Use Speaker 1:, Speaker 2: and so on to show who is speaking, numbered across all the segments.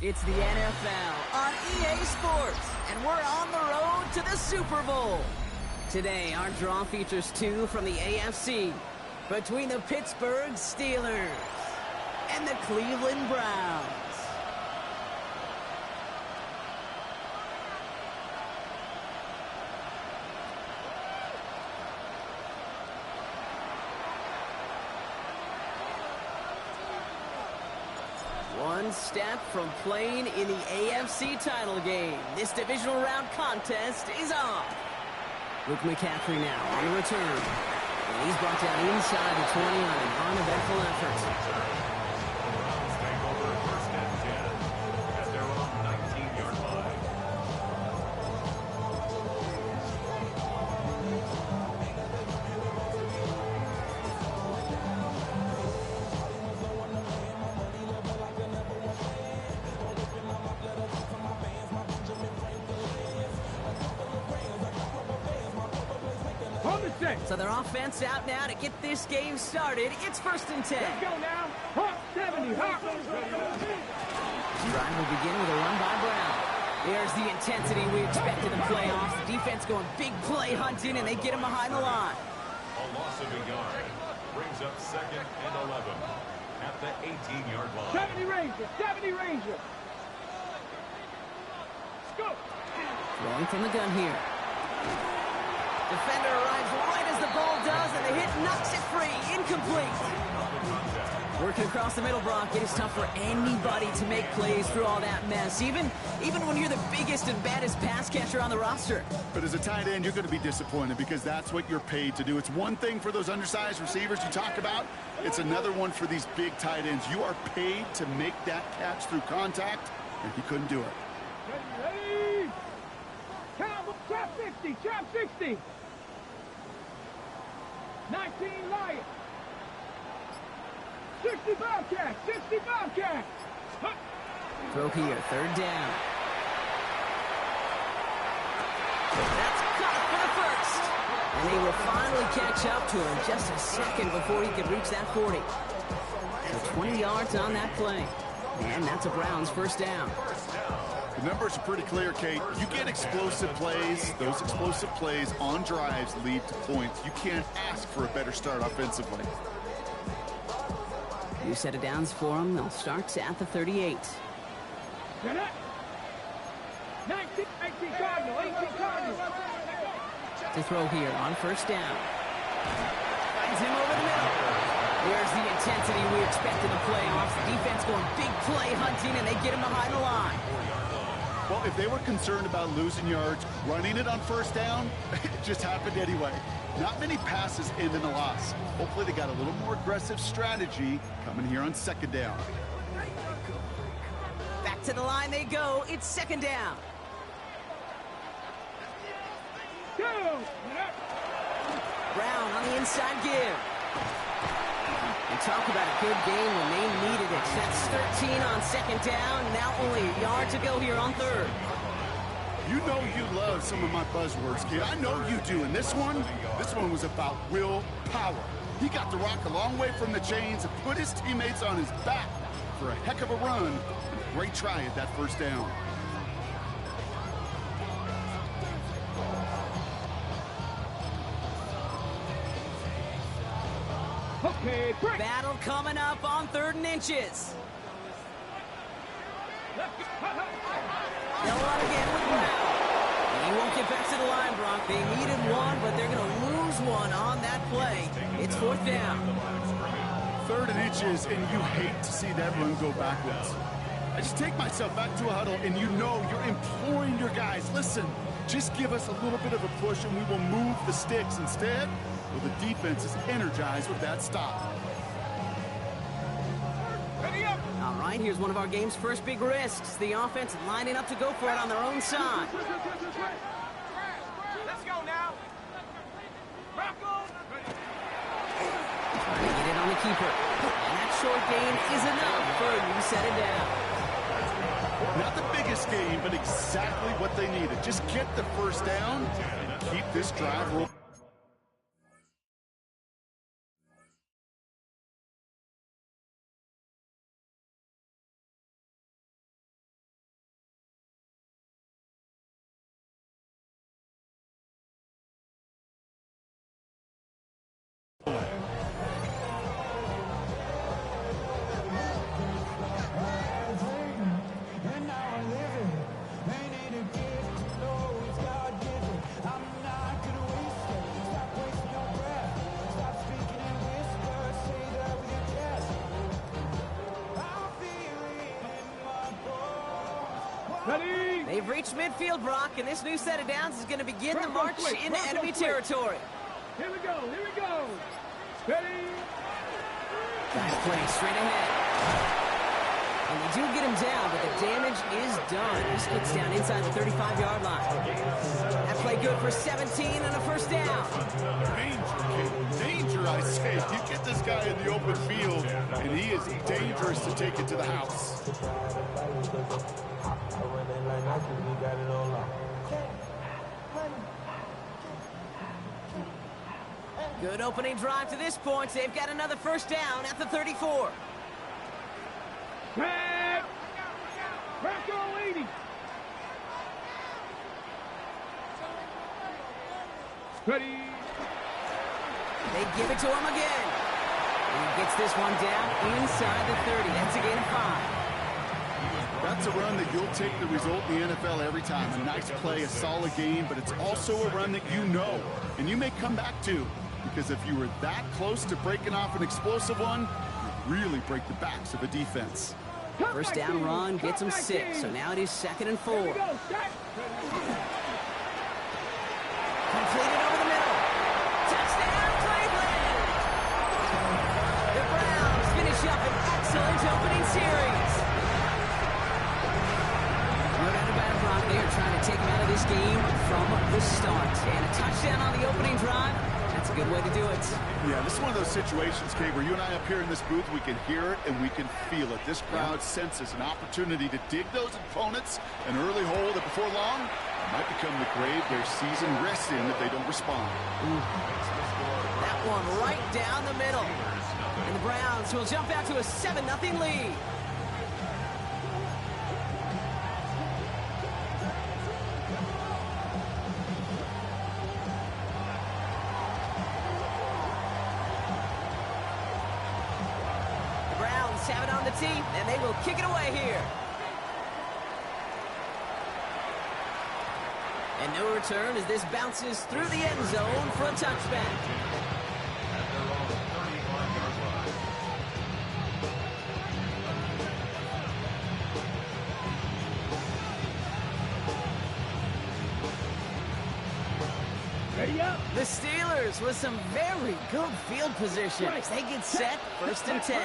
Speaker 1: It's the NFL on EA Sports, and we're on the road to the Super Bowl. Today, our draw features two from the AFC between the Pittsburgh Steelers and the Cleveland Browns. One step from playing in the AFC title game. This divisional round contest is on. Luke McCaffrey now on the return. And he's brought down inside the 20 on an uneventful effort.
Speaker 2: Staying over first and 10 at their own 19-yard line.
Speaker 1: So their offense out now to get this game started. It's first and 10.
Speaker 3: Let's go now. Hawk 70. Hawk.
Speaker 1: Drive will begin with a run by Brown. There's the intensity we expect in the playoffs. The defense going big play hunting, and they get him behind the line.
Speaker 2: A loss of a yard brings up second and 11 at the 18-yard line.
Speaker 3: 70 Ranger. 70 Ranger. Let's go.
Speaker 1: Throwing from the gun here. Defender arrives right as the ball does, and the hit knocks it free. Incomplete. Working across the middle, Brock. It is tough for anybody to make plays through all that mess, even when you're the biggest and baddest pass catcher on the roster.
Speaker 4: But as a tight end, you're going to be disappointed because that's what you're paid to do. It's one thing for those undersized receivers you talk about. It's another one for these big tight ends. You are paid to make that catch through contact, and he couldn't do it.
Speaker 3: Ready. Cowboy. Trap 60. Trap 60. 19 Lions. 60 Bobcats. 60 Bobcats. Huh.
Speaker 1: Throw here, third down. That's caught for the first. And they will finally catch up to him just a second before he could reach that 40. So 20 yards on that play. And that's a Browns first down.
Speaker 4: The numbers are pretty clear, Kate. You get explosive plays. Those explosive plays on drives lead to points. You can't ask for a better start offensively.
Speaker 1: New set of downs for them. They'll start at the 38.
Speaker 3: 19 Cardinal. 18 Cardinal.
Speaker 1: To throw here on first down. Finds him over the middle. There's the intensity we expect in the playoffs. The defense going big play hunting, and they get him behind the line.
Speaker 4: Well, if they were concerned about losing yards, running it on first down, it just happened anyway. Not many passes end in a loss. Hopefully they got a little more aggressive strategy coming here on second down.
Speaker 1: Back to the line they go. It's second down.
Speaker 3: Go.
Speaker 1: Brown on the inside give. And talk about a good game when they needed it. That's 13 on second down. Now only a yard to go here on third.
Speaker 4: You know you love some of my buzzwords, kid. I know you do. And this one was about willpower. He got the rock a long way from the chains and put his teammates on his back for a heck of a run. And a great try at that first down.
Speaker 3: Okay, break.
Speaker 1: Battle coming up on third and inches. They'll run again with Brown. And he won't get back to the line, Brock. They needed one, but they're going to lose one on that play. It's fourth down.
Speaker 4: Third and inches, and you hate to see that run go backwards. I just take myself back to a huddle, and you know you're imploring your guys, listen, just give us a little bit of a push, and we will move the sticks. Instead, well, the defense is energized with that stop.
Speaker 3: Ready up.
Speaker 1: All right, here's one of our game's first big risks. The offense lining up to go for it on their own side.
Speaker 3: Let's go now. Rocco.
Speaker 1: Trying to get it on the keeper. And that short gain is enough for a new set it down.
Speaker 4: Not the biggest game, but exactly what they needed. Just get the first down and keep this drive rolling.
Speaker 3: Ready?
Speaker 1: They've reached midfield, Brock, and this new set of downs is going to begin the
Speaker 3: Bronco
Speaker 1: march
Speaker 3: switch,
Speaker 1: into
Speaker 3: Bronco
Speaker 1: enemy
Speaker 3: switch.
Speaker 1: territory.
Speaker 3: Here we go. Here we go. Ready?
Speaker 1: Nice play, straight ahead. And they do get him down, but the damage is done. He splits down inside the 35-yard line. That play good for 17 and a first down.
Speaker 4: Danger, kid. Danger, I say. You get this guy in the open field, and he is dangerous to take it to the house.
Speaker 1: Good opening drive to this point. They've got another first down at the 34.
Speaker 3: Grab. Bronco 80. Ready?
Speaker 1: They give it to him again. And he gets this one down inside the 30. That's a gain of 5.
Speaker 4: That's a run that you'll take the result in the NFL every time. A nice play, a solid game, but it's also a run that you know, and you may come back to. Because if you were that close to breaking off an explosive one, you'd really break the backs of a defense.
Speaker 1: First down run gets him 6, so now it is 2nd and 4.
Speaker 3: Here we go. Start.
Speaker 1: Completed over the middle. Touchdown, Cleveland! The Browns finish up an excellent opening series. No doubt about it, Brock. They are trying to take him out of this game from the start. And a touchdown on the opening drive, that's a good way to do it.
Speaker 4: Yeah, this is one of those situations, Kate, where you and I up here in this booth, we can hear it and we can feel it. This crowd senses an opportunity to dig those opponents an early hole that before long might become the grave their season rests in if they don't respond.
Speaker 1: That one right down the middle. And the Browns will jump out to a 7-0 lead. Have it on the tee, and they will kick it away here. And no return as this bounces through the end zone for a touchback.
Speaker 3: Ready up.
Speaker 1: The Steelers with some very good field position. They get set, 1st and 10.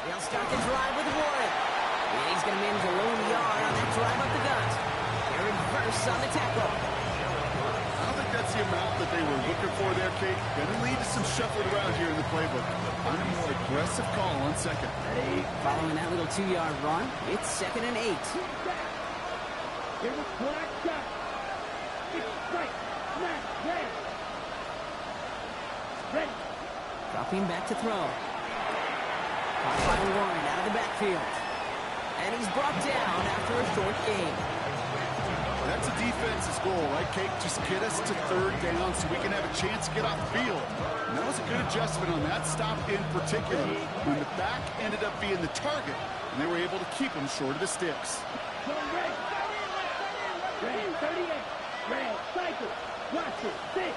Speaker 1: They'll start the drive with Warren. And he's going to manage a lone yard on that drive up the gut. They're in first on the tackle.
Speaker 4: I don't think that's the amount that they were looking for there, Kate. Going to lead to some shuffling around here in the playbook. On a more aggressive call on 2nd.
Speaker 1: Following that little 2-yard run, it's 2nd and 8.
Speaker 3: Give us black shot. It's right. Smash. Red. Ready.
Speaker 1: Dropping back to throw. Caught by Warren out of the backfield. And he's brought down after a short gain.
Speaker 4: That's a defense's goal, right, Kate? Just get us to 3rd down so we can have a chance to get off the field. And that was a good adjustment on that stop in particular, when the back ended up being the target, and they were able to keep him short of the sticks.
Speaker 3: Go red. Red 38. Red cycle. Watch it. 6.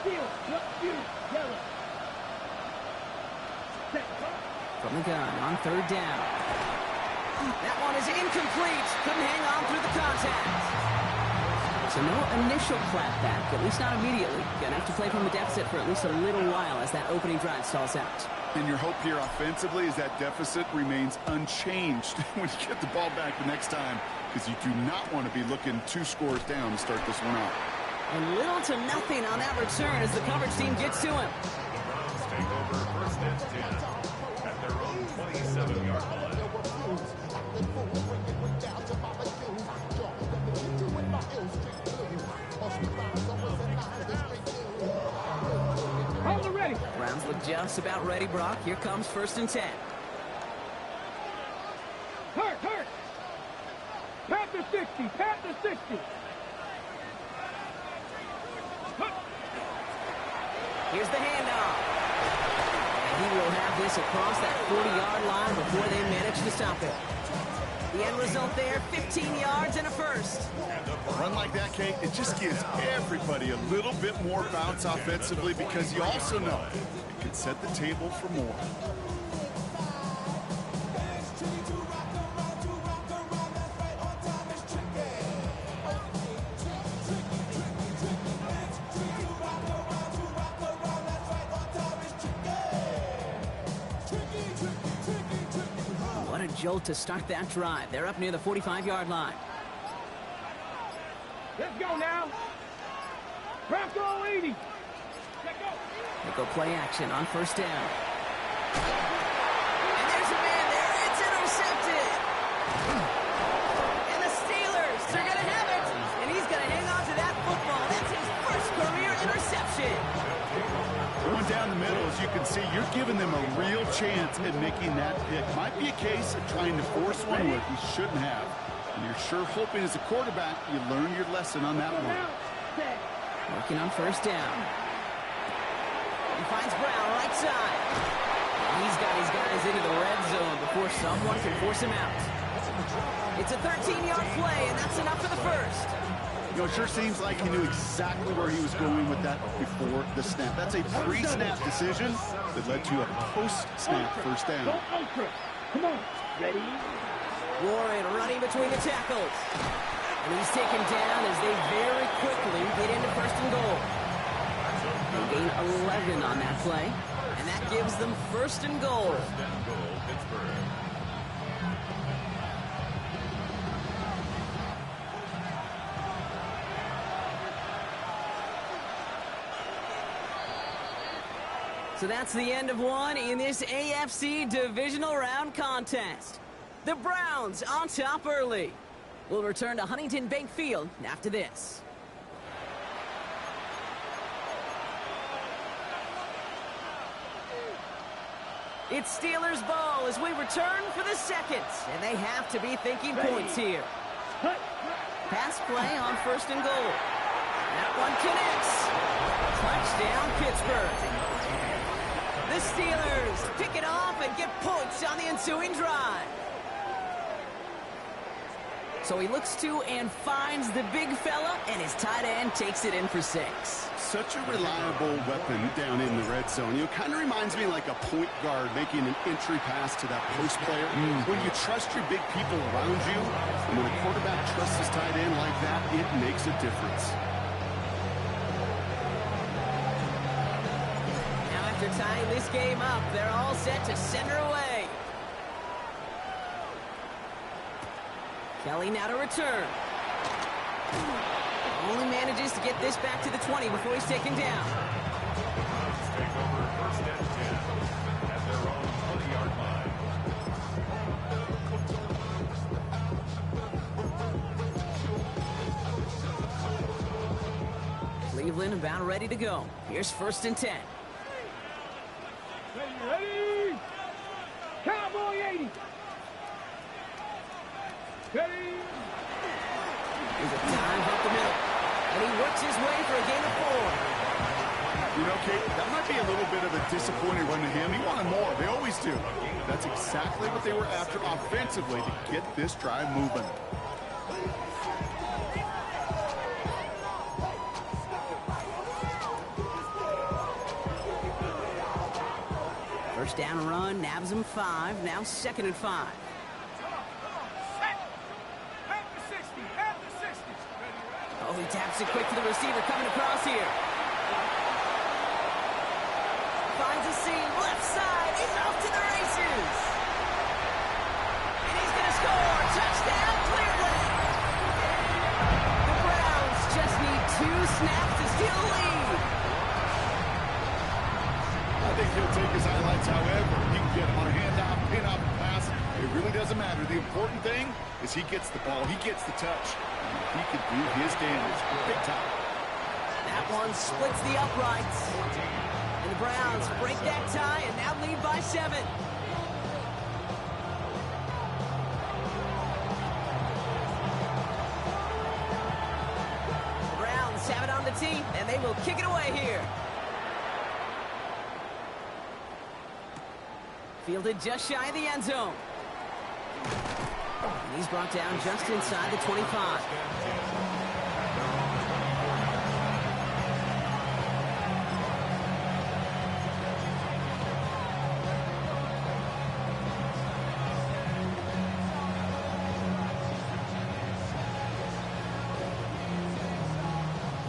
Speaker 3: Steel. You. Yellow.
Speaker 1: From the gun on 3rd down. That one is incomplete. Couldn't hang on through the contact. So no initial clapback, at least not immediately. Gonna have to play from the deficit for at least a little while as that opening drive stalls out.
Speaker 4: And your hope here offensively is that deficit remains unchanged when you get the ball back the next time, because you do not want to be looking 2 scores down to start this one out.
Speaker 1: And little to nothing on that return as the coverage team gets to him.
Speaker 2: Browns take over 1st and 10 at their own 27-yard line.
Speaker 3: Hold it ready.
Speaker 1: Browns look just about ready, Brock. Here comes 1st and 10.
Speaker 3: Hurt. Panther 60. Panther 60.
Speaker 1: Here's the handoff. And he will have this across that 40-yard line before they manage to stop it. The end result there, 15 yards and a first.
Speaker 4: A run like that, Kate, it just gives everybody a little bit more bounce offensively, because you also know it can set the table for more.
Speaker 1: jolt to start that drive. They're up near the 45-yard line.
Speaker 3: Let's go now. Bronco 80. Let's go.
Speaker 1: They go play action on first down. And there's a man there. It's intercepted. And the Steelers are going to have it. And he's going to hang on to that football. That's his first career interception.
Speaker 4: Going down the middle, as you can see, you're giving them a real chance at making that pick. Might be a case of trying to force one where he shouldn't have. And you're sure hoping as a quarterback you learn your lesson on that one.
Speaker 1: Working on first down. He finds Brown right side. He's got his guys into the red zone before someone can force him out. It's a 13-yard play, and that's enough for the first.
Speaker 4: You know, it sure seems like he knew exactly where he was going with that before the snap. That's a pre-snap decision that led to a post-snap first down.
Speaker 3: Come on. Ready?
Speaker 1: Warren running between the tackles. And he's taken down as they very quickly get into first and goal. They gain 11 on that play, and that gives them first and goal.
Speaker 2: First and goal, Pittsburgh.
Speaker 1: So that's the end of one in this AFC divisional round contest. The Browns on top early. We'll return to Huntington Bank Field after this. It's Steelers ball as we return for the second, and they have to be thinking points here. Pass play on first and goal. That one connects. Touchdown, Pittsburgh. The Steelers pick it off and get points on the ensuing drive. So he looks to and finds the big fella, and his tight end takes it in for 6.
Speaker 4: Such a reliable weapon down in the red zone. You know, kind of reminds me like a point guard making an entry pass to that post player. When you trust your big people around you, and when a quarterback trusts his tight end like that, it makes a difference.
Speaker 1: After tying this game up, they're all set to center away. Kelly now to return. Only manages to get this back to the 20 before he's taken down.
Speaker 2: Browns take over first and 10 at their own 20-yard line.
Speaker 1: Cleveland about ready to go. Here's first and 10.
Speaker 3: Ready? Cowboy 80. Ready?
Speaker 1: There's a dive up the middle. And he works his way for a gain of 4.
Speaker 4: You know, Kate, that might be a little bit of a disappointing run to him. He wanted more. They always do. That's exactly what they were after offensively to get this drive moving.
Speaker 1: First down run, nabs him 5. Now second and 5. Oh, he taps it quick to the receiver coming across here. Finds a seam, left side. He's off to the races. And he's going to score. Touchdown, Cleveland. The Browns just need 2 snaps to steal a lead.
Speaker 4: I think he'll take his highlights however. He can get him on a handoff, pin-off, pass. It really doesn't matter. The important thing is he gets the ball. He gets the touch. He can do his damage big time.
Speaker 1: That one splits the uprights. And the Browns break that tie and now lead by 7. The Browns have it on the tee, and they will kick it away here. Fielded just shy of the end zone. And he's brought down just inside the 25.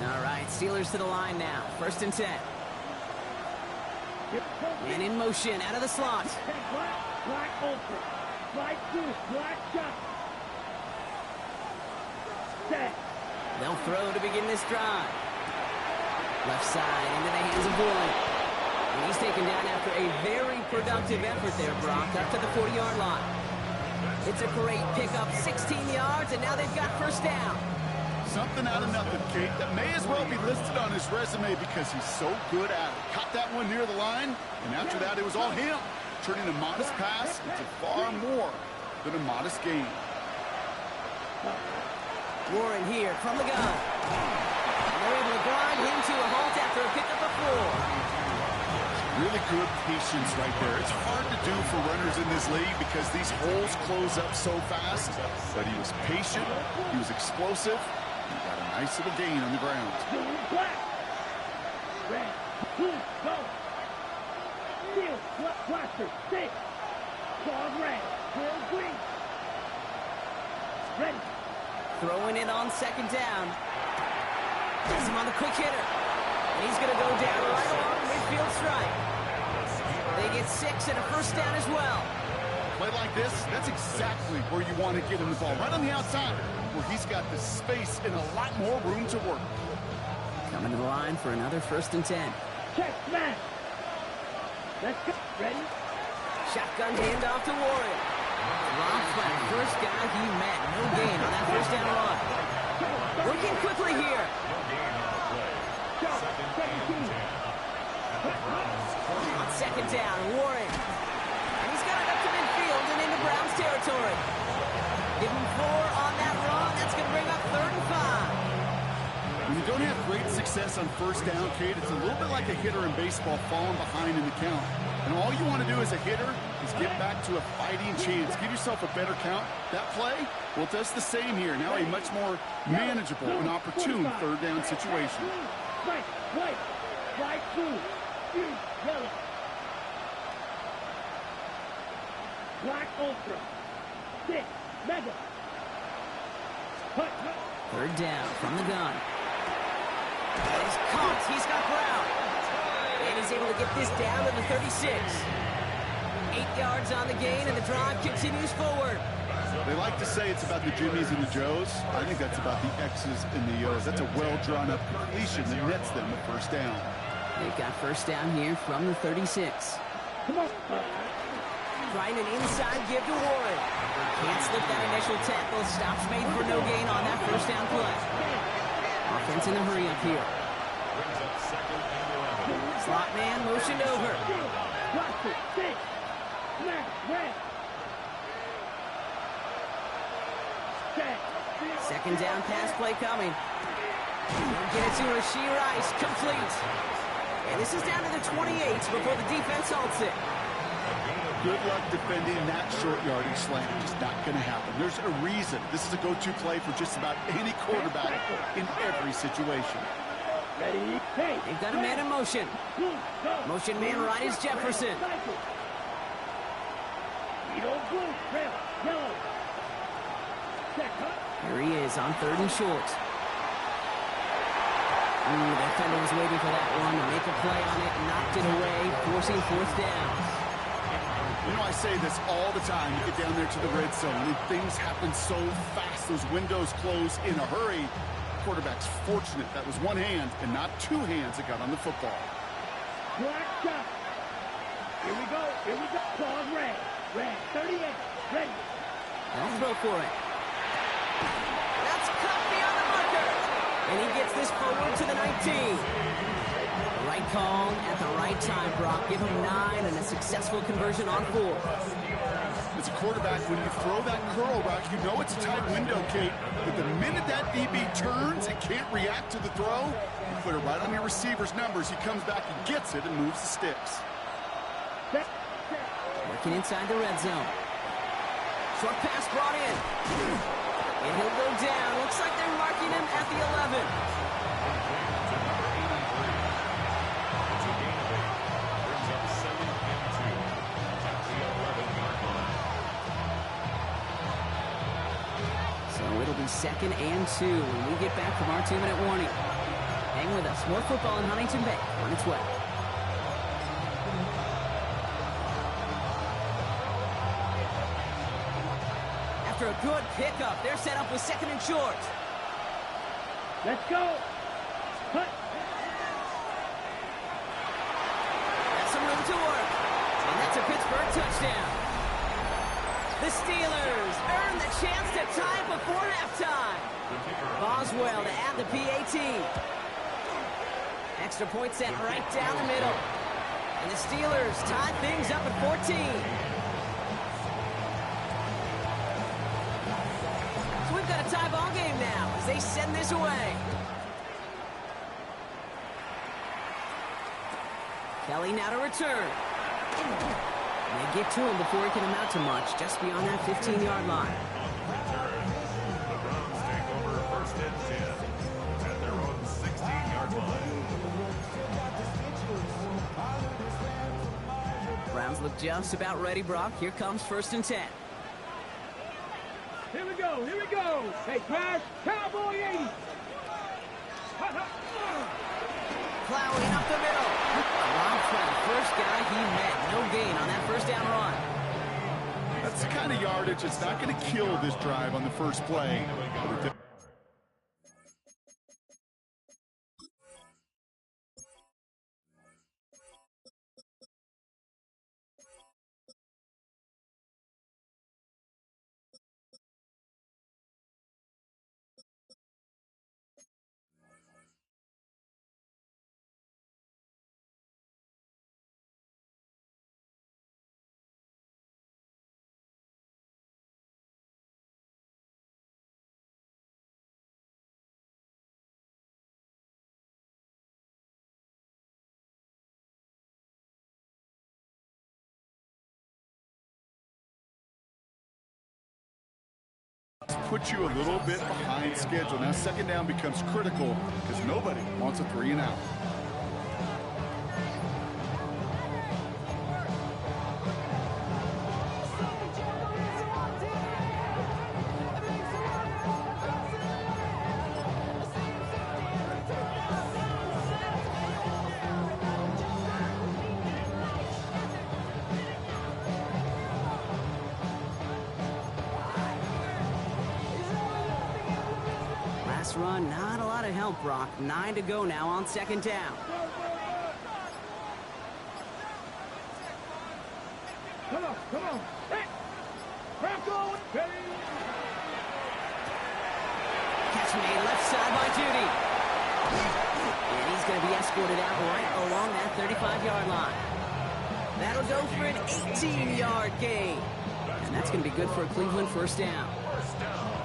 Speaker 1: All right, Steelers to the line now. First and 10. And in motion, out of the slot.
Speaker 3: Black ultra. Slide through. Black shot. Set.
Speaker 1: They'll throw to begin this drive. Left side into the hands of Warren. And he's taken down after a very productive effort there, Brock, up to the 40-yard line. It's a great pickup, 16 yards, and now they've got first down.
Speaker 4: Something out of nothing, Kate. That may as well be listed on his resume because he's so good at it. Caught that one near the line, and after that, it was all him. Turning a modest pass into far more than a modest gain.
Speaker 1: Warren here from the gun. And they're able to grind him to a halt after a pickup of 4.
Speaker 4: Really good patience right there. It's hard to do for runners in this league because these holes close up so fast. But he was patient, he was explosive, he got a nice little gain on the ground.
Speaker 3: Black. Red. Blue. Go. Steel. Blaster. 6. Claws red. Blue. Green. Ready.
Speaker 1: Throwing it on second down. Gets him on the quick hitter. And he's going to go down right along the midfield stripe. They get 6 and a first down as well.
Speaker 4: Play like this, that's exactly where you want to get him the ball. Right on the outside, where he's got the space and a lot more room to work.
Speaker 1: Coming to the line for another 1st and 10.
Speaker 3: Check smash. Let's go. Ready?
Speaker 1: Shotgun handoff to Warren. Dropped by the first guy he met. No gain on that first down run. Working quickly here. On second down, Warren. And he's got it up to midfield and into Browns territory. Give him 4 on that run. That's going to bring up 3rd and 5.
Speaker 4: When you don't have great success on first down, Kate, it's a little bit like a hitter in baseball falling behind in the count. And all you want to do as a hitter is get back to a fighting chance. Give yourself a better count. That play, well, it does the same here. Now a much more manageable and opportune 3rd down situation.
Speaker 3: Right, white, white, blue, green, yellow. Black ultra. 6, mega. Hut.
Speaker 1: 3rd down from the gun. He's caught. He's got Brown. And he's able to get this down to the 36. 8 yards on the gain, and the drive continues forward.
Speaker 4: They like to say it's about the Jimmies and the Joes. I think that's about the X's and the O's. That's a well-drawn-up completion that nets them a first down.
Speaker 1: They've got first down here from the 36.
Speaker 3: Come on.
Speaker 1: Trying an inside give to Warren. Can't slip that initial tackle. Stops made for no gain on that first down play. Offense in a hurry up here. Slot man motioned over.
Speaker 3: Blaster, 6, smash, red.
Speaker 1: Second down pass play coming. They'll get it to Rashee Rice. Complete. And this is down to the 28 before the defense halts it.
Speaker 4: Good luck defending that short yardage slant. Just not going to happen. There's a reason. This is a go-to play for just about any quarterback in every situation.
Speaker 3: Ready? Hey.
Speaker 1: They've got a man in motion. Motion man right is Jefferson.
Speaker 3: Blue, red, yellow.
Speaker 1: Here he is on 3rd and short. Ooh, the defender was waiting for that one to make a play on it. Knocked it away, forcing 4th down.
Speaker 4: You know, I say this all the time. You get down there to the red zone, and things happen so fast. Those windows close in a hurry. Quarterback's fortunate that was one hand and not 2 hands that got on the football.
Speaker 3: Black shot. Here we go. Claws red. Red. 38. Ready.
Speaker 1: They'll throw for it. That's cut beyond the marker. And he gets this forward to the 19. The right call at the right time, Brock. Give him 9 and a successful conversion on 4.
Speaker 4: As a quarterback, when you throw that curl route, you know it's a tight window, Kate. But the minute that DB turns and can't react to the throw, you put it right on your receiver's numbers. He comes back and gets it and moves the sticks.
Speaker 1: Working inside the red zone. Short pass brought in. And he'll go down. Looks like they're marking him at the 11. It'll be 2nd and 2 when we get back from our 2-minute warning. Hang with us. More football in Huntington Bay on its way. a good pickup. They're set up with second and short.
Speaker 3: Let's go. Cut.
Speaker 1: That's some room to work. And that's a Pittsburgh touchdown. The Steelers earn the chance to tie it before halftime. Boswell to add the PAT. Extra point set right down the middle. And the Steelers tie things up at 14. So we've got a tie ball game now as they send this away. Kelly now to return. They get to him before he can amount to much, just beyond that 15-yard line.
Speaker 2: The Browns take over first and 10 at their own 16-yard line.
Speaker 1: Browns look just about ready, Brock. Here comes first and 10.
Speaker 3: Here we go. Here we go. Hey, Crash. Cowboy 80.
Speaker 1: Plowing up the middle. Rob Trent, first guy he met. No gain on that first down run.
Speaker 4: That's the kind of yardage that's not going to kill this drive on the first play. Put you a little bit behind schedule. Now second down becomes critical because nobody wants a 3 and out.
Speaker 1: Run, not a lot of help, Brock. 9 to go now on second down.
Speaker 3: Come on, come on. Hey. Crack going.
Speaker 1: Catch made left side by Judy. And he's going to be escorted out right along that 35-yard line. That'll go for an 18-yard gain. And that's going to be good for a Cleveland first down.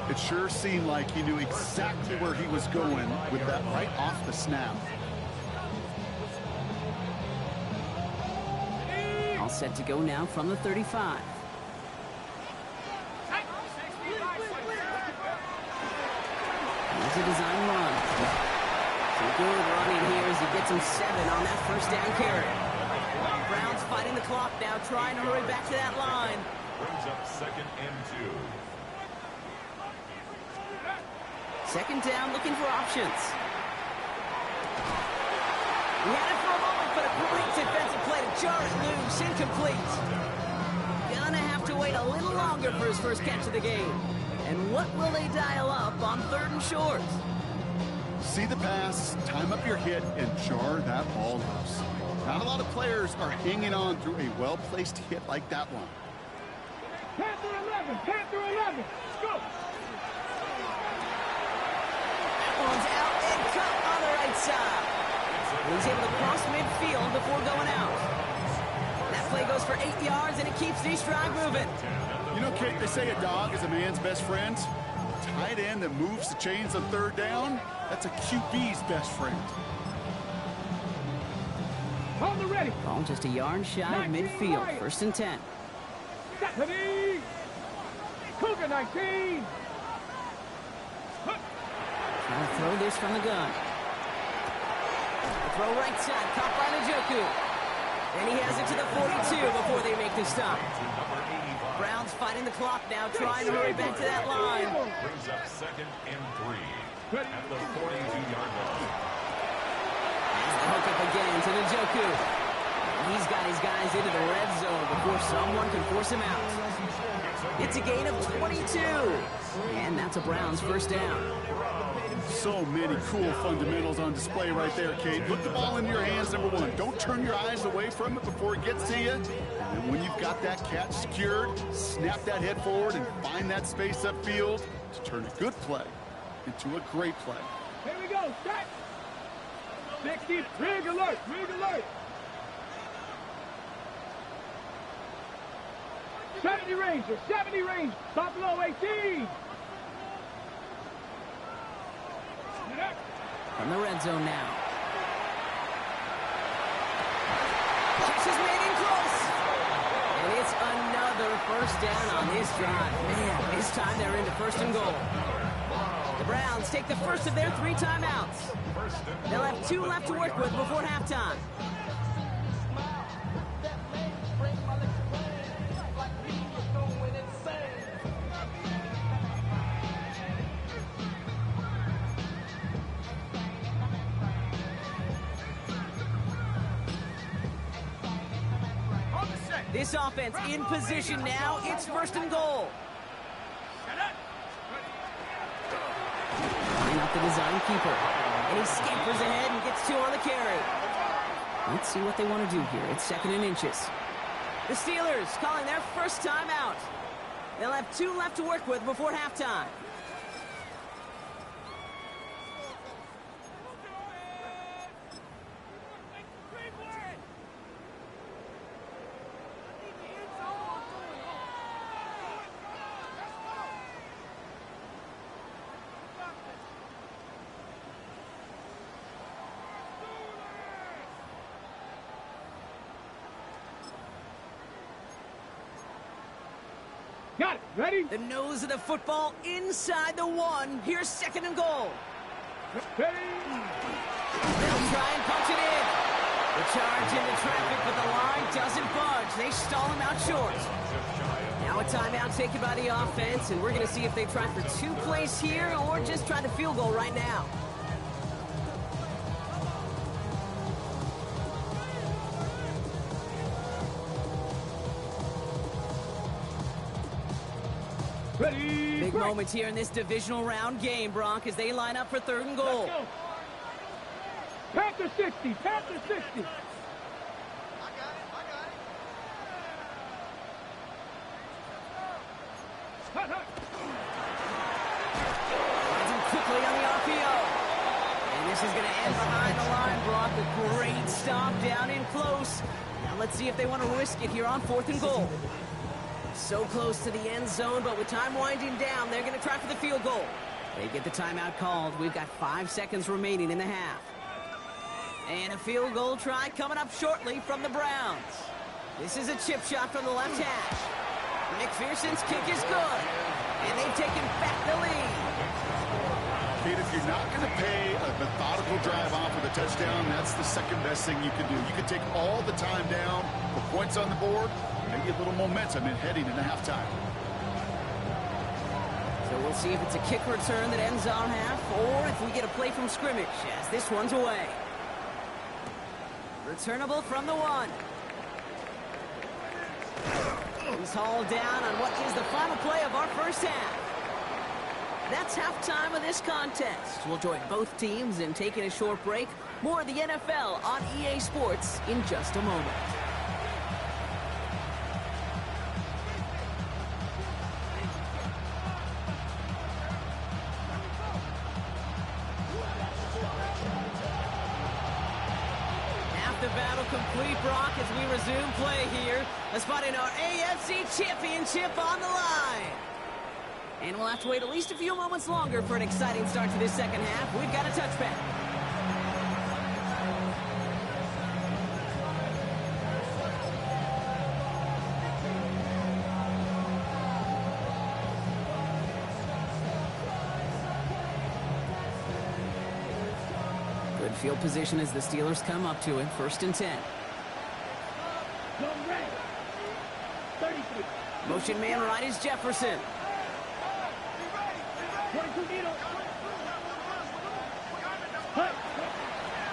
Speaker 4: It sure seemed like he knew exactly where he was going with that right off the snap.
Speaker 1: All set to go now from the 35. Here's a design run. Some good running here as he gets him 7 on that first down carry. Browns fighting the clock now, trying to hurry back to that line.
Speaker 2: Brings up second and 2.
Speaker 1: Second down, looking for options. He had it for a moment, but a great defensive play to jar it loose, incomplete. Gonna have to wait a little longer for his first catch of the game. And what will they dial up on 3rd and short?
Speaker 4: See the pass, time up your hit, and jar that ball loose. Not a lot of players are hanging on through a well-placed hit like that one.
Speaker 3: Panther 11, Panther 11. Go.
Speaker 1: One's out and cut on the right side. He's able to cross midfield before going out. That play goes for 8 yards, and it keeps these drive moving.
Speaker 4: You know, Kate, they say a dog is a man's best friend. Tight end that moves the chains on 3rd down, that's a QB's best friend.
Speaker 3: On the ready.
Speaker 1: Ball just a yard shy of midfield.
Speaker 3: Right.
Speaker 1: 1st and 10.
Speaker 3: Stephanie. Cougar 19.
Speaker 1: Trying to throw this from the gun. The throw right side, caught by Njoku. And he has it to the 42 before they make the stop. Browns fighting the clock now, trying to hurry back to that line.
Speaker 2: Brings up second and 3 at the 42-yard line.
Speaker 1: Here's the hook up again to Njoku. He's got his guys into the red zone before someone can force him out.
Speaker 2: It's a
Speaker 1: It's a gain of 22. And that's a Browns first down.
Speaker 4: So many cool fundamentals on display right there, Kate. Put the ball into your hands, number one. Don't turn your eyes away from it before it gets to you. And then when you've got that catch secured, snap that head forward and find that space upfield to turn a good play into a great play.
Speaker 3: Here we go, set. 60, rig alert, rig alert. 70 Ranger, 70 Ranger. Buffalo 18.
Speaker 1: From the red zone now. Catch is made in close. And it's another first down on this drive. Man, this time they're into first and goal. The Browns take the first of their 3 timeouts. They'll have 2 left to work with before halftime. This offense in position now. It's first and goal. Line up the design keeper. And he scampers ahead and gets 2 on the carry. Let's see what they want to do here. It's 2nd and inches. The Steelers calling their first timeout. They'll have 2 left to work with before halftime.
Speaker 3: Got it. Ready?
Speaker 1: The nose of the football inside the 1. Here's 2nd and goal.
Speaker 3: Ready?
Speaker 1: They'll try and punch it in. The charge into traffic, but the line doesn't budge. They stall him out short. Now a timeout taken by the offense, and we're going to see if they try for 2 plays here or just try the field goal right now.
Speaker 3: Ready?
Speaker 1: Big moments here in this divisional round game, Brock, as they line up for 3rd and goal.
Speaker 3: Let's go. Panther 60, Panther 60. Hut, hut.
Speaker 1: Finds him quickly on the RPO. And this is going to end behind the line, Brock. A great stop down in close. Now let's see if they want to risk it here on 4th and goal. So close to the end zone, but with time winding down, they're going to try for the field goal. They get the timeout called. We've got 5 seconds remaining in the half. And a field goal try coming up shortly from the Browns. This is a chip shot from the left hash. McPherson's kick is good. And they've taken back the lead.
Speaker 4: Kate, if you're not going to pay a methodical drive off with a touchdown, that's the second best thing you can do. You can take all the time down, put points on the board, maybe a little momentum in heading into halftime.
Speaker 1: So we'll see if it's a kick return that ends our half, or if we get a play from scrimmage, as this one's away. Returnable from the 1. He's hauled down on what is the final play of our first half. That's halftime of this contest. We'll join both teams in taking a short break. More of the NFL on EA Sports in just a moment. The battle complete, Brock, as we resume play here. A spot in our AFC Championship on the line. And we'll have to wait at least a few moments longer for an exciting start to this second half. We've got a touchback. Good field position as the Steelers come up to it. 1st and 10.
Speaker 3: Long red. 33.
Speaker 1: Motion man right is Jefferson.
Speaker 3: 22 needle. Hut.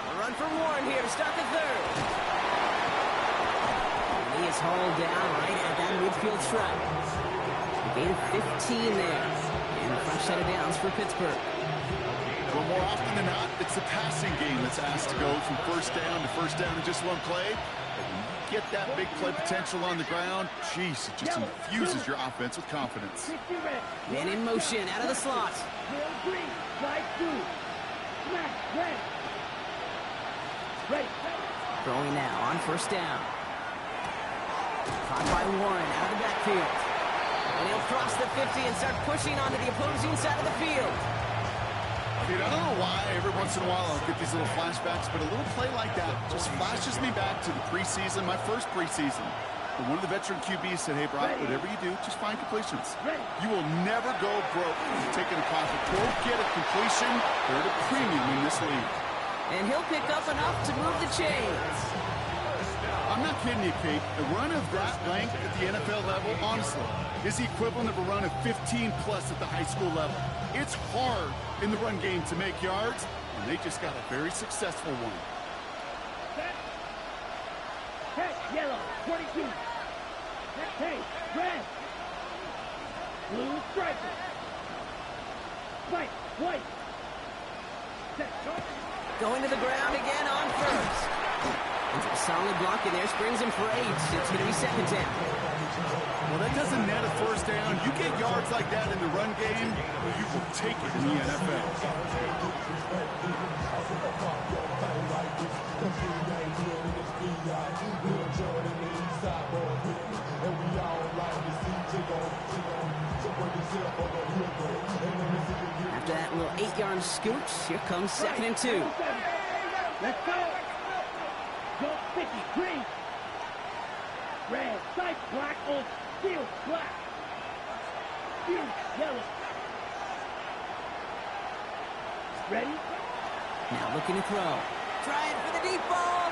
Speaker 1: A run for Warren here to start the 3rd. And he is hauled down right at that midfield stripe. Gain of 15 there. And a fresh set of downs for Pittsburgh.
Speaker 4: Well, more often than not, it's the passing game that's asked to go from first down in just one play. And when you get that big play potential on the ground, jeez, it just infuses your offense with confidence.
Speaker 1: Man in motion, out of the slot. Throwing now on first down. Caught by Warren out of the backfield. And he'll cross the 50 and start pushing onto the opposing side of the field.
Speaker 4: Dude, I don't know why every once in a while I'll get these little flashbacks, but a little play like that just flashes me back to the preseason, my first preseason. And one of the veteran QBs said, hey, Brock, whatever you do, just find completions. You will never go broke taking a profit. Go get a completion. They're at a premium in this league.
Speaker 1: And he'll pick up enough to move the chains.
Speaker 4: I'm not kidding you, Kate. A run of that length at the NFL level, honestly, is the equivalent of a run of 15-plus at the high school level. It's hard in the run game to make yards, and they just got a very successful one.
Speaker 3: Set, yellow, 22. Next page, red. Blue striker. White, white. Set, go.
Speaker 1: Going to the ground again on first. It's a solid block in there, springs him for 8. It's going to be second down.
Speaker 4: Well, that doesn't net a first down. You get yards like that in the run game, you will take it in the NFL.
Speaker 1: After that little 8-yard scooch, here comes 2nd and 2.
Speaker 3: Let's go. Go 50, green. Red, side black, on field, black. Field, yellow. Ready?
Speaker 1: Now looking to throw. Trying for the deep ball.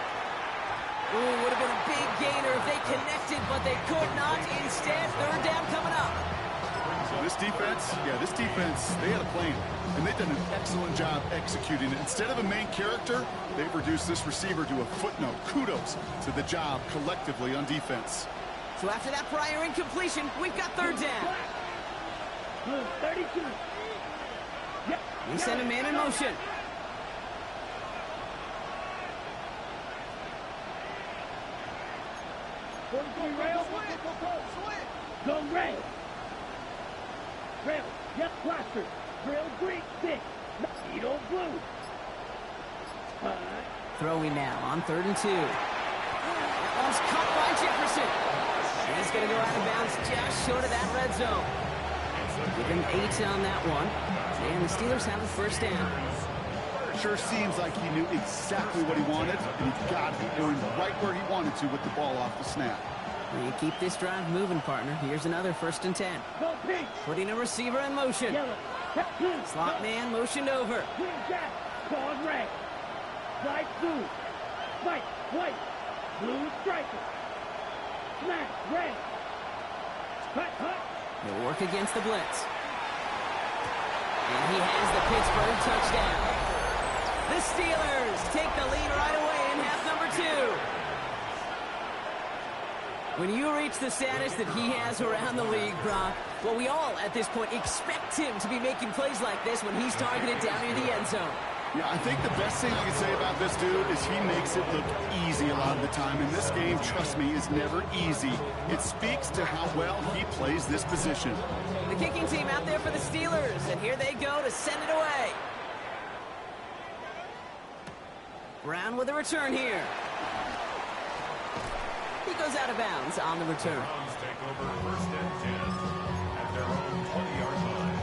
Speaker 1: Ooh, would have been a big gainer if they connected, but they could not. Instead, third down coming up.
Speaker 4: So this defense, they had a plan, and they've done an excellent job executing it. Instead of a main character, they've reduced this receiver to a footnote. Kudos to the job collectively on defense.
Speaker 1: So after that prior incompletion, we've got third down.
Speaker 3: Blue, 32. Yep.
Speaker 1: We send a man in motion.
Speaker 3: Go red. Rail, yep, blaster. Drill green, 6. Mosquito blue.
Speaker 1: Throwing now on 3rd and 2. That one's caught by Jefferson. He's going to go out of bounds just short of that red zone. Give him 8 on that one. And the Steelers have the first down.
Speaker 4: Sure seems like he knew exactly what he wanted, and he got it going right where he wanted to with the ball off the snap.
Speaker 1: You keep this drive moving, partner. Here's another 1st and 10.
Speaker 3: Go pink.
Speaker 1: Putting a receiver in motion.
Speaker 3: Yellow. Blue.
Speaker 1: Slot man motioned over.
Speaker 3: Green jack. Pause red. Light blue. White. White. Blue striker. Smash. Red. Cut.
Speaker 1: They'll work against the blitz. And he has the Pittsburgh touchdown. The Steelers take the lead right away in half number 2. When you reach the status that he has around the league, Brock, well, we all, at this point, expect him to be making plays like this when he's targeted down near the end zone.
Speaker 4: Yeah, I think the best thing I can say about this dude is he makes it look easy a lot of the time. And this game, trust me, is never easy. It speaks to how well he plays this position.
Speaker 1: The kicking team out there for the Steelers, and here they go to send it away. Brown with a return here. He goes out of bounds on the return.
Speaker 2: Browns take over 1st and 10 at their own 20-yard line.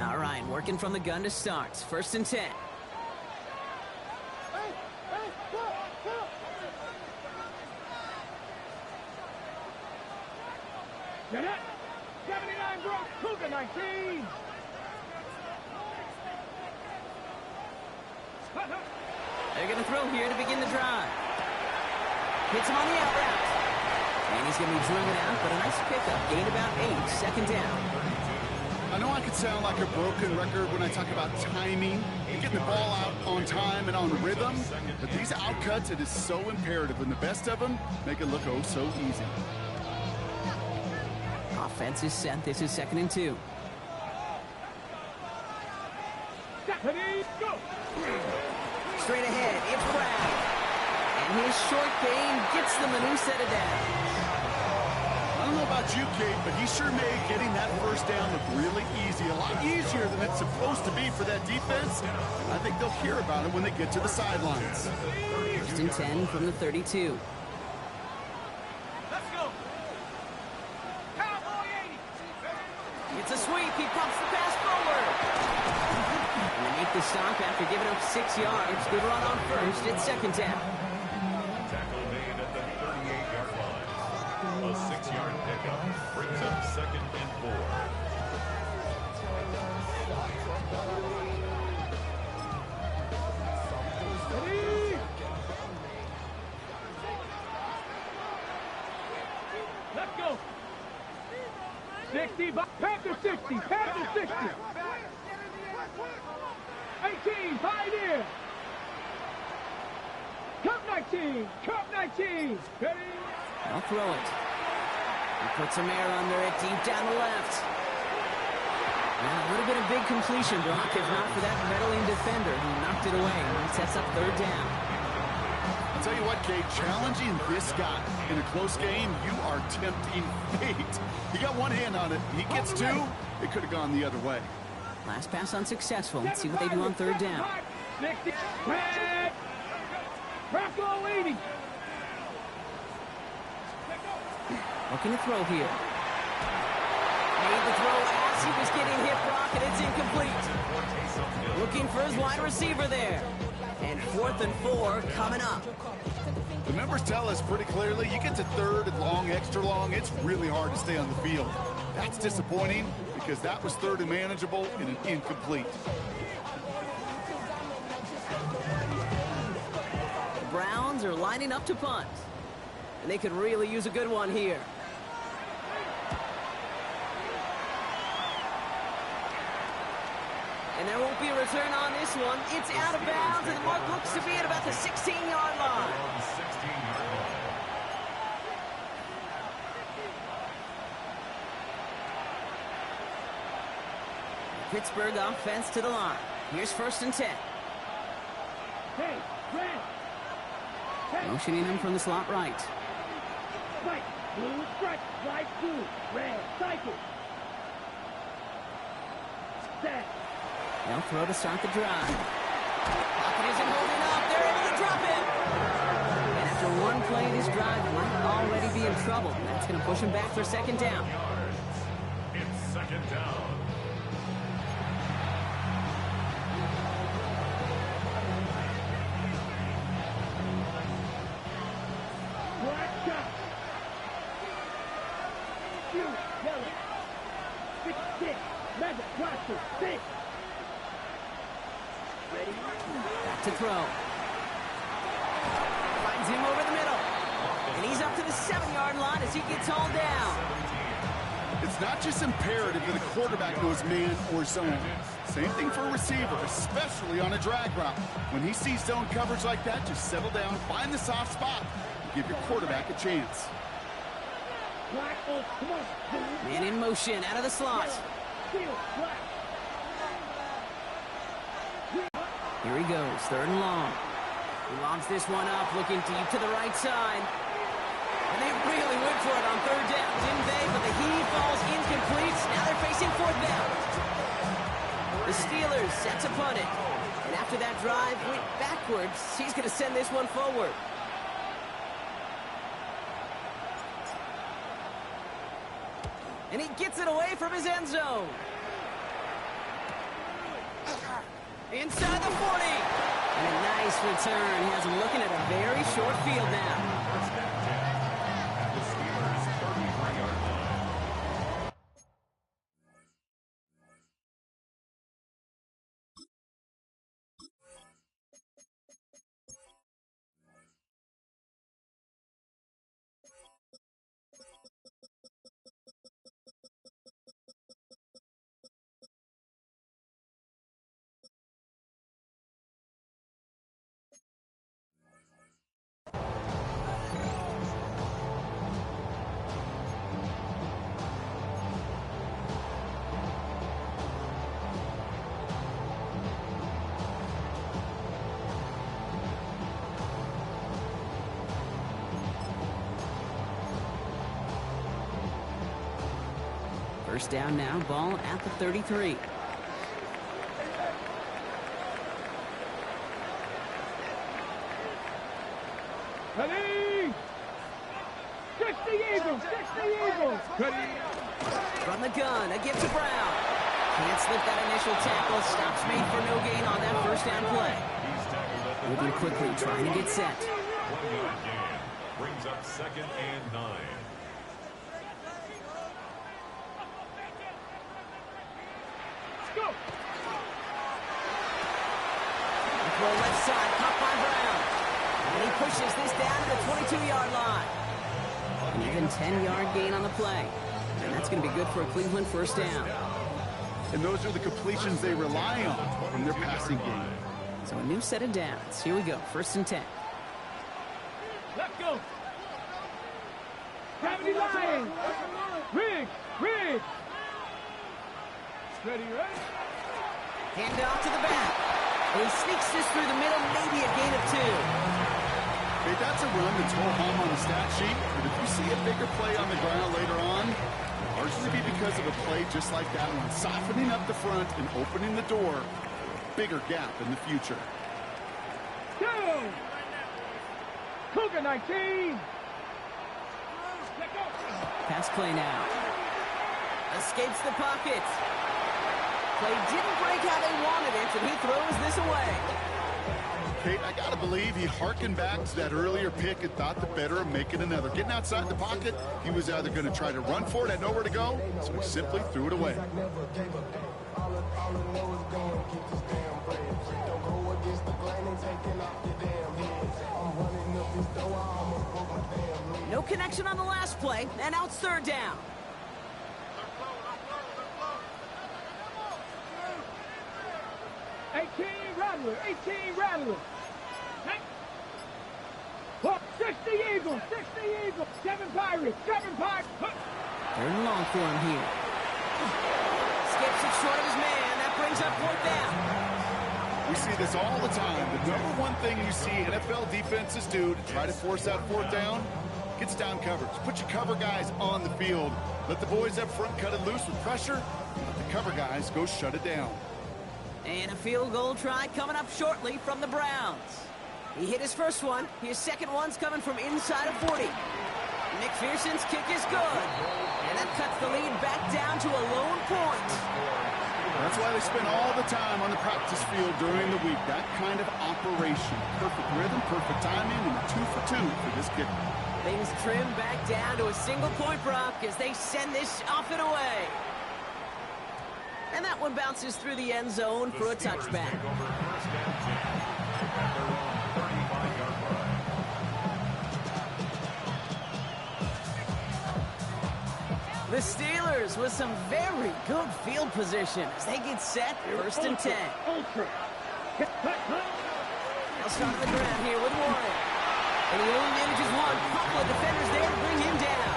Speaker 1: All right, working from the gun to start. 1st and 10.
Speaker 3: Get it. 79 Brock. Cougar 19.
Speaker 1: They're going to throw here to begin the drive. Hits him on the out route. And he's going to be driven out, but a nice pickup. Gain about 8, second down.
Speaker 4: I know I could sound like a broken record when I talk about timing and getting the ball out on time and on rhythm, but these outcuts, it is so imperative, and the best of them make it look oh so easy.
Speaker 1: Offense is set. This is 2nd and 2. Straight ahead, it's Brown. And his short gain gets them a new set of downs.
Speaker 4: I don't know about you, Kate, but he sure made getting that first down look really easy. A lot easier than it's supposed to be for that defense. I think they'll hear about it when they get to the sidelines.
Speaker 1: 1st and 10 from the 32.
Speaker 3: Let's go. Cowboy 80.
Speaker 1: It's a sweep. He pumps the pass forward. And they make the stop after giving up 6 yards. Good run on first. It's 2nd down.
Speaker 2: Tackle made at the 38-yard line. A 6-yard pickup brings up 2nd and 4.
Speaker 3: Let's go. 60, Panther 60, Panther 60. 18, pioneer. Cup 19, Cup 19. Ready?
Speaker 1: They'll throw it. He puts some air under it deep down the left. And a little bit of big completion, Brock, if not for that meddling defender who knocked it away. And sets up 3rd down.
Speaker 4: I'll tell you what, Kate, challenging this guy in a close game, you are tempting fate. He got one hand on it. He gets 2. It could have gone the other way.
Speaker 1: Last pass unsuccessful. Let's see what they do on 3rd down.
Speaker 3: 60, Pat. Bronco 80.
Speaker 1: Looking to throw here. Made the throw as he was getting hit, Brock, and it's incomplete. Looking for his wide receiver there. And 4th and 4 coming up.
Speaker 4: The numbers tell us pretty clearly, you get to 3rd and long, extra long, it's really hard to stay on the field. That's disappointing because that was 3rd and manageable and an incomplete.
Speaker 1: The Browns are lining up to punt. And they could really use a good one here. And there won't be a return on this one. It's out of bounds, and the mark looks to be at about the 16-yard line.
Speaker 2: On 16-yard line.
Speaker 1: Pittsburgh offense to the line. Here's 1st and 10.
Speaker 3: Hey, Grant. Hey,
Speaker 1: Motioning him from the slot right.
Speaker 3: strike. Blue strike. White blue. Red cycle. Set.
Speaker 1: They'll throw to start the drive. Pocket isn't holding up. They're able to drop him. And after one play, this drive might already be in trouble. That's going to push him back for 2nd down.
Speaker 2: It's 2nd down.
Speaker 3: Black shot. Shoot. Yellow. 6-6. Mega. Watcher. 6. Ready?
Speaker 1: Back to throw. Finds him over the middle. And he's up to the 7-yard line as he gets hauled down.
Speaker 4: It's not just imperative that a quarterback knows man or zone. Same thing for a receiver, especially on a drag route. When he sees zone coverage like that, just settle down, find the soft spot, and give your quarterback a chance.
Speaker 3: Black. Oh, come on.
Speaker 1: Man in motion out of the slot.
Speaker 3: Steal. Black.
Speaker 1: Here he goes, 3rd and long. He lobs this one up, looking deep to the right side. And they really went for it on 3rd down, didn't they? But the heave falls incomplete. Now they're facing 4th down. The Steelers set to punt it. And after that drive went backwards, he's going to send this one forward. And he gets it away from his end zone. Inside the 40. And a nice return. He has him looking at a very short field now. First down now, ball at the 33.
Speaker 3: Ready! 60 Eagles! 60 Eagles! Ready!
Speaker 1: From the gun, a give to Brown. Can't slip that initial tackle. Stops made for no gain on that first down play. Moving quickly, trying to get set.
Speaker 2: 1-yard gain. Brings up 2nd and 9.
Speaker 3: Go!
Speaker 1: Throw left side, caught by Brown. And he pushes this down to the 22-yard line. An even 10-yard gain on the play. And that's going to be good for a Cleveland first down.
Speaker 4: And those are the completions they rely on from their passing game.
Speaker 1: So a new set of downs. Here we go, 1st and 10.
Speaker 3: Let's go! Gravity line! Riggs! Riggs! Ready, ready?
Speaker 1: Hand off to the back. He sneaks this through the middle, maybe a gain of 2.
Speaker 4: Hey, that's a run that's whole hum on the stat sheet, but if you see a bigger play on the ground later on, it'll largely be because of a play just like that one, softening up the front and opening the door for a bigger gap in the future.
Speaker 3: Go! Cougar 19! Let go!
Speaker 1: Pass play now. Escapes the pocket. Play didn't break how they wanted it, and he throws this away.
Speaker 4: Kate, I gotta believe he harkened back to that earlier pick and thought the better of making another. Getting outside the pocket, he was either going to try to run for it, had nowhere to go, so he simply threw it away.
Speaker 1: No connection on the last play, and now it's 3rd down.
Speaker 3: Rattler, 18 Rattler. Well, 60 Eagles, 60 Eagles, 7 Pirates, 7 Pirates.
Speaker 1: 3rd and long for him here. Skips it short of his man. That brings up 4th down.
Speaker 4: We see this all the time. The number one thing you see NFL defenses do to try to force out 4th down, gets down coverage. Put your cover guys on the field. Let the boys up front cut it loose with pressure. Let the cover guys go shut it down.
Speaker 1: And a field goal try coming up shortly from the Browns. He hit his first one. His second one's coming from inside of 40. McPherson's kick is good. And that cuts the lead back down to a lone point.
Speaker 4: That's why they spend all the time on the practice field during the week. That kind of operation. Perfect rhythm, perfect timing, and 2 for 2 for this kicker.
Speaker 1: Things trim back down to a single point, Brock, as they send this off and away. And that one bounces through the end zone for a touchback. The Steelers with some very good field position as they get set, 1st and 10.
Speaker 3: Ultra.
Speaker 1: They'll start on the ground here with Warren. And he only manages one. Couple of defenders there to bring him down.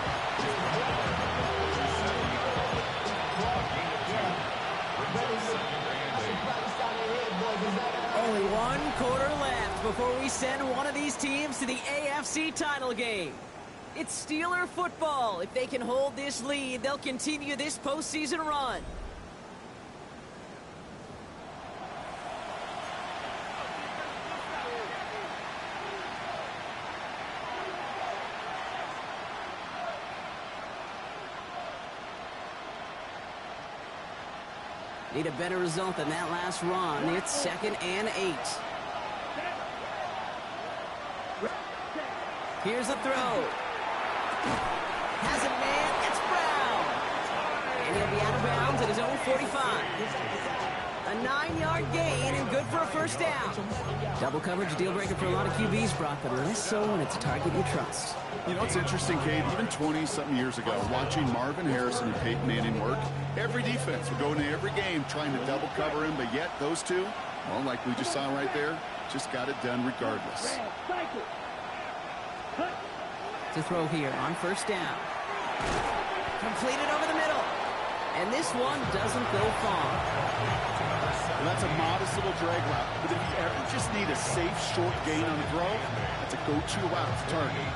Speaker 1: Only 1 quarter left before we send one of these teams to the AFC title game. It's Steeler football. If they can hold this lead, they'll continue this postseason run. Need a better result than that last run. It's 2nd and 8. Here's a throw. Has it, man. It's Brown. And he'll be out of bounds at his own 45. A 9-yard gain and good for a first down. Double coverage deal breaker for a lot of QBs, Brock, but less so when it's a target you trust.
Speaker 4: You know, it's interesting, Cade, even 20-something years ago, watching Marvin Harrison and Peyton Manning work, every defense would go into every game trying to double cover him, but yet those two, well, like we just saw right there, just got it done regardless.
Speaker 1: To throw here on first down. Completed over the middle. And this one doesn't go far.
Speaker 4: Well, that's a modest little drag route, but if you ever just need a safe, short gain on the throw, that's a go-to route to target.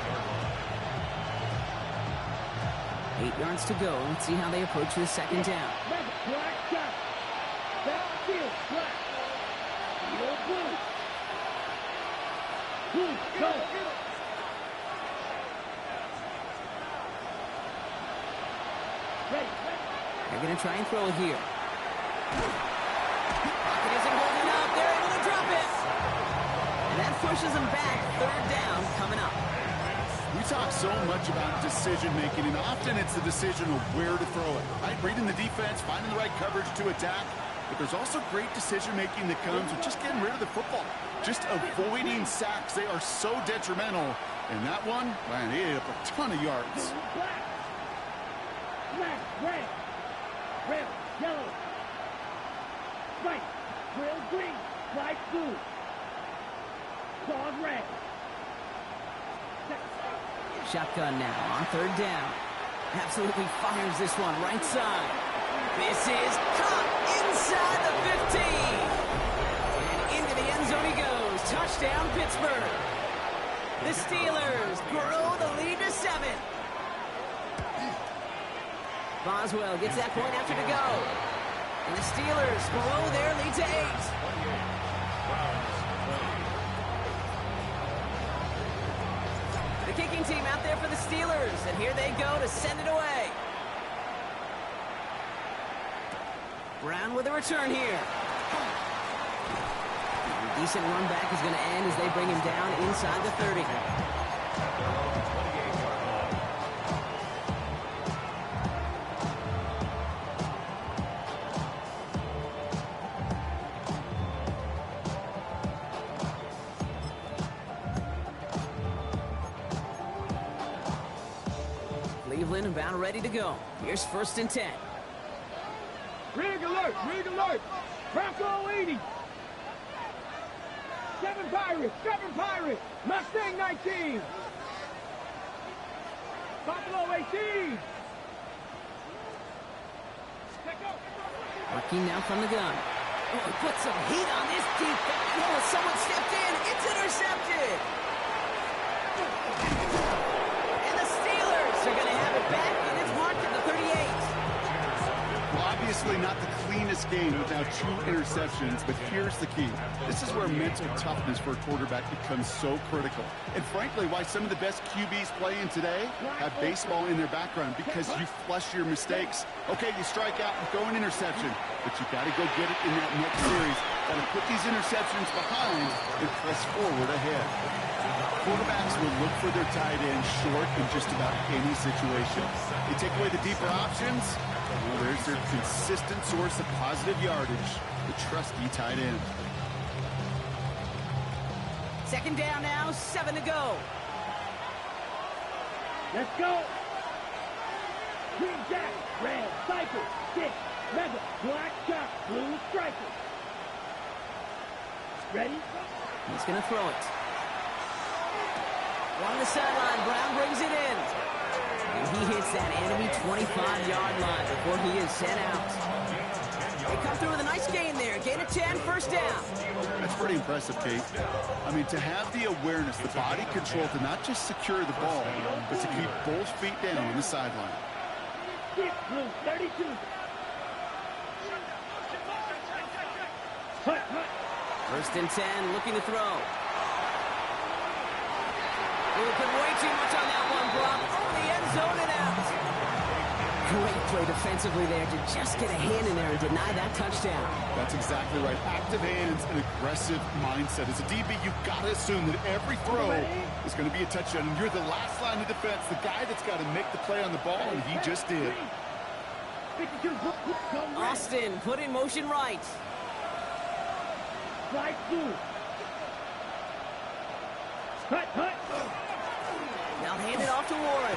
Speaker 1: 8 yards to go. Let's see how they approach this second down.
Speaker 3: Black shot. Backfield, black. Field blue. Blue, go. Ready.
Speaker 1: They're going to try and throw it here. Pocket isn't holding up. They're able to drop it. And that pushes them back. Third down coming up.
Speaker 4: We talk so much about decision-making, and often it's the decision of where to throw it, right? Reading the defense, finding the right coverage to attack. But there's also great decision-making that comes with just getting rid of the football, just avoiding sacks. They are so detrimental. And that one, man, he ate up a ton of yards.
Speaker 3: Black, red, red, yellow, white, grill green, light blue, claws red.
Speaker 1: Shotgun now on third down. Absolutely fires this one right side. This is caught inside the 15. And into the end zone he goes. Touchdown, Pittsburgh. The Steelers grow the lead to 7. Boswell gets that point after to go. And the Steelers blow their lead to 8. The kicking team out there for the Steelers, and here they go to send it away. Brown with a return here. A decent run back is going to end as they bring him down inside the 30. Cleveland about ready to go. Here's 1st and 10.
Speaker 3: Rig alert, rig alert. Bronco 80. 7 Pirates. Mustang 19. Buffalo 18.
Speaker 1: Working now from the gun. Oh, he put some heat on this defense. Oh, someone stepped in. It's intercepted. And the Steelers are going to have it back, and it's marked at the 38.
Speaker 4: Well, obviously not the cleanest game without 2 interceptions, but here's the key. This is where mental toughness for a quarterback becomes so critical. And frankly, why some of the best QBs playing today have baseball in their background, because you flush your mistakes. Okay, you strike out and throw an interception, but you got to go get it in that next series. Got to put these interceptions behind and press forward ahead. Quarterbacks will look for their tight end short in just about any situation. They take away the deeper options. Well, there's their consistent source of positive yardage, the trusty tight end.
Speaker 1: 2nd down now, 7 to go.
Speaker 3: Let's go. Green jack, red, cycle, 6, mega, black shot, blue striker. Ready?
Speaker 1: He's going to throw it. On the sideline, Brown brings it in. And he hits that enemy 25-yard line before he is sent out. They come through with a nice gain there. Gain of 10, 1st down.
Speaker 4: That's pretty impressive, Kate. I mean, to have the awareness, the body control to not just secure the ball, but to keep both feet down on the sideline.
Speaker 3: 6, blue, 32. Hut.
Speaker 1: 1st and 10, looking to throw. They put way too much on that one, Brock. Over the end zone and out. Great play defensively there to just get a hand in there and deny that touchdown.
Speaker 4: That's exactly right. Active hands and aggressive mindset. As a DB, you've got to assume that every throw is going to be a touchdown. And you're the last line of defense, the guy that's got to make the play on the ball, and he just did.
Speaker 1: Austin put in motion right.
Speaker 3: Right blue. Hut.
Speaker 1: Now hand it off to Warren.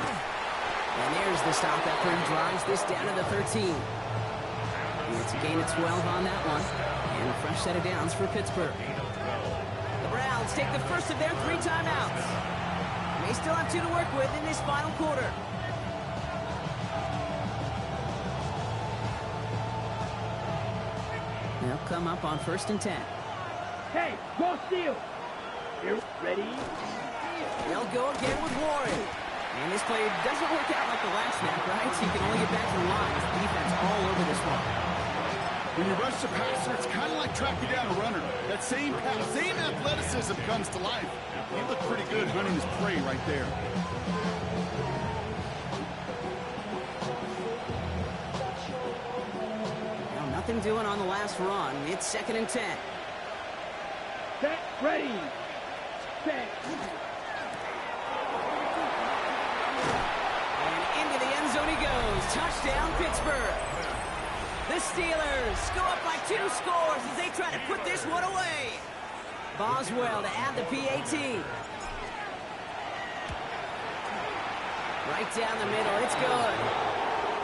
Speaker 1: And there's the stop after he drives this down to the 13. And it's a gain of 12 on that one. And a fresh set of downs for Pittsburgh. The Browns take the first of their 3 timeouts. They still have 2 to work with in this final quarter. They'll come up on 1st and 10.
Speaker 3: Hey, go steal. Here, ready?
Speaker 1: They'll go again with Warren. And this play doesn't work out like the last snap, right? So you can only get back to the line. Defense all over this one.
Speaker 4: When you rush the passer, it's kind of like tracking down a runner. That same athleticism comes to life. He looked pretty good hunting his prey right there.
Speaker 1: Well, nothing doing on the last run. It's 2nd and 10.
Speaker 3: Set, ready. Set.
Speaker 1: And into the end zone he goes. Touchdown, Pittsburgh. The Steelers go up by 2 scores as they try to put this one away. Boswell to add the PAT. Right down the middle. It's good.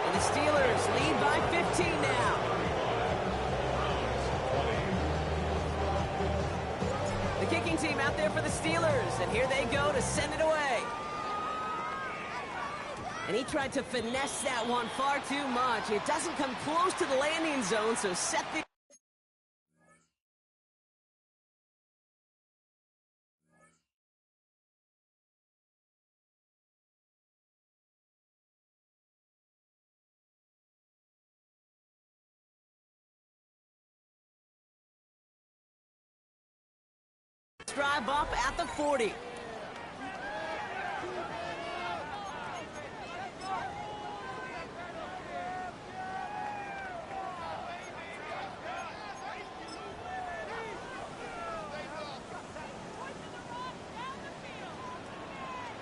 Speaker 1: And the Steelers lead by 15 now. The kicking team out there for the Steelers. And here they go to send it away. And he tried to finesse that one far too much. It doesn't come close to the landing zone, so set the... drive up at the 40.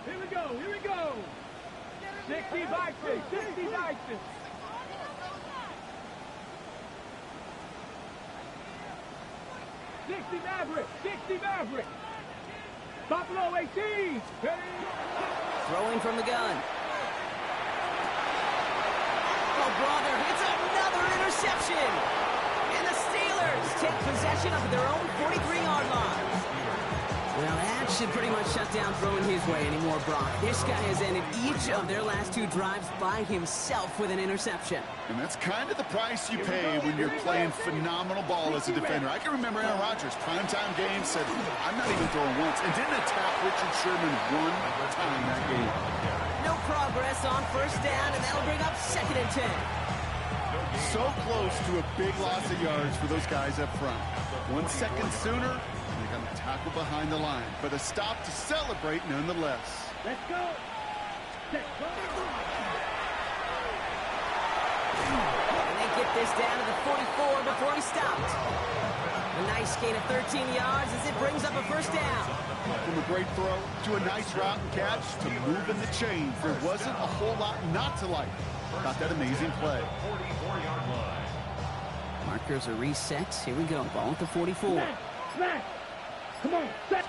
Speaker 3: Here we go. 60 Vikings, 60 Vikings. Maverick. Buffalo 18.
Speaker 1: Throwing from the gun. Oh, brother, it's another interception. And the Steelers take possession of their own 43-yard line. Well, that should pretty much shut down throwing his way anymore, Brock. This guy has ended each of their last 2 drives by himself with an interception.
Speaker 4: And that's kind of the price you pay when you're playing phenomenal ball as a defender. I can remember Aaron Rodgers, primetime game, said, I'm not even throwing once, and didn't attack Richard Sherman one time that game.
Speaker 1: No progress on 1st down, and that'll bring up 2nd and 10.
Speaker 4: So close to a big loss of yards for those guys up front. 1 second sooner, they got a tackle behind the line, but a stop to celebrate nonetheless.
Speaker 3: Let's go.
Speaker 1: And they get this down to the 44 before he stopped. A nice gain of 13 yards as it brings up a 1st down.
Speaker 4: From a great throw to a nice route and catch to moving the chains, there wasn't a whole lot not to like about that amazing play.
Speaker 1: Markers are reset. Here we go. Ball at the 44.
Speaker 3: Smash. Come on. Set.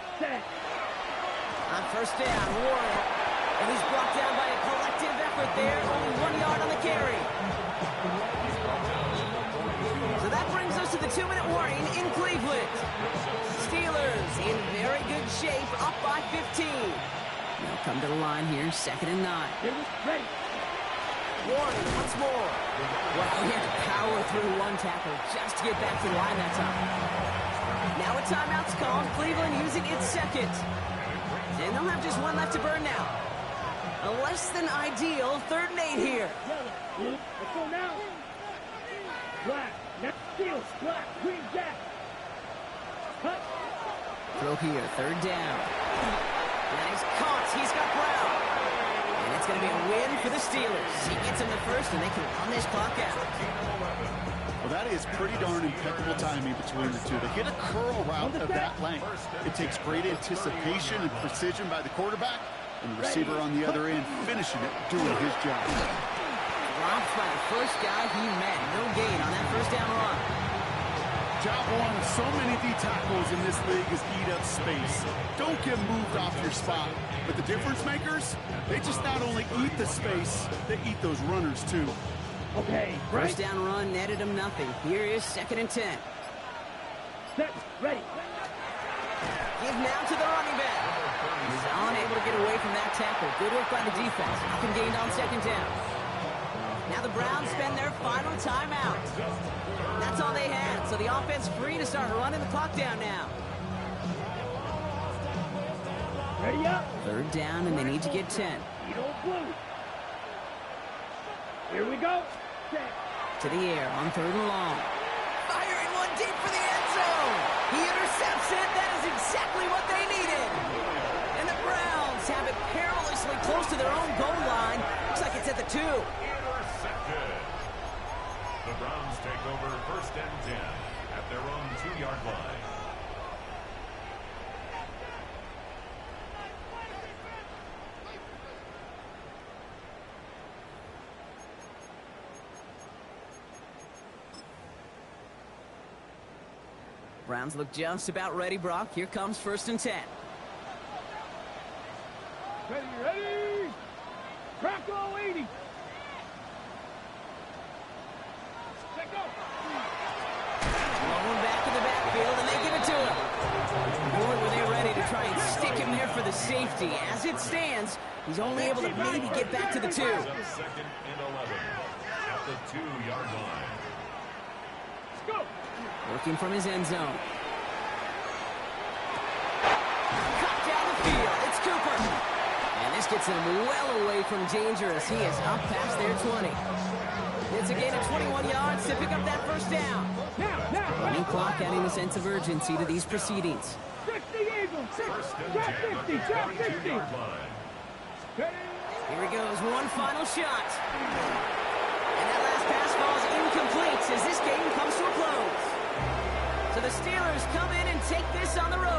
Speaker 1: On 1st down, Warren. And he's brought down by a collective effort there. Only 1 yard on the carry. So that brings us to the 2-minute warning in Cleveland. Steelers in very good shape, up by 15. They'll come to the line here, 2nd and 9.
Speaker 3: Ready.
Speaker 1: Warren once more. Wow, he had to power through 1 tackle just to get back to the line that time. Now a timeout's called. Cleveland using its 2nd. And they'll have just 1 left to burn now. A less than ideal 3rd and 8 here.
Speaker 3: Blue. Let's go now. Black. Now Steelers. Black. Green Jack. Cut.
Speaker 1: Throw here, 3rd down. And he's caught. He's got Brown. And it's going to be a win for the Steelers. He gets him the 1st, and they can run this clock out.
Speaker 4: Well, that is pretty darn impeccable timing between the two. They hit a curl route of that length. It takes great anticipation and precision by the quarterback, and the receiver on the other end finishing it, doing his job.
Speaker 1: Dropped by the first guy he met. No gain on that 1st down run.
Speaker 4: Job one of so many D tackles in this league is eat up space. Don't get moved off your spot. But the difference makers, they just not only eat the space, they eat those runners too.
Speaker 3: Okay.
Speaker 1: 1st down run netted him nothing. Here is 2nd and 10.
Speaker 3: Set. Ready.
Speaker 1: Give now to the running back. He's unable to get away from that tackle. Good work by the defense. Nothing gained on 2nd down. Now the Browns spend their final timeout. That's all they had. So the offense free to start running the clock down now.
Speaker 3: Ready up.
Speaker 1: 3rd down, and they need to get 10.
Speaker 3: Go blue. Here we go. Set.
Speaker 1: To the air on 3rd and long. Firing one deep for the end zone. He intercepts it. That is exactly what they needed. And the Browns have it perilously close to their own goal line. Looks like it's at the 2.
Speaker 2: Intercepted. The Browns take over 1st and 10 at their own 2-yard line.
Speaker 1: Browns look just about ready, Brock. Here comes 1st and 10.
Speaker 3: Ready. Crackle 80. Let go.
Speaker 1: One back in the backfield, and they give it to him. Boy, were they ready to try and stick him there for the safety. As it stands, he's only able to maybe get back to the 2.
Speaker 2: 2nd and 11 at the 2-yard line.
Speaker 3: Let's go.
Speaker 1: Working from his end zone. Cut down the field. It's Cooper. And this gets him well away from danger as he is up past their 20. It's a gain of 21 yards to pick up that 1st down.
Speaker 3: Now.
Speaker 1: Running clock adding a sense of urgency to these proceedings.
Speaker 3: 60 Eagles.
Speaker 2: 1st and
Speaker 3: Trap
Speaker 2: 10 at
Speaker 3: 50.
Speaker 2: the
Speaker 3: Trap 50.
Speaker 2: 22-yard line.
Speaker 3: Ready.
Speaker 1: Here he goes. One final shot. And that last pass falls incomplete as this game comes to a close. So the Steelers come in and take this on the road.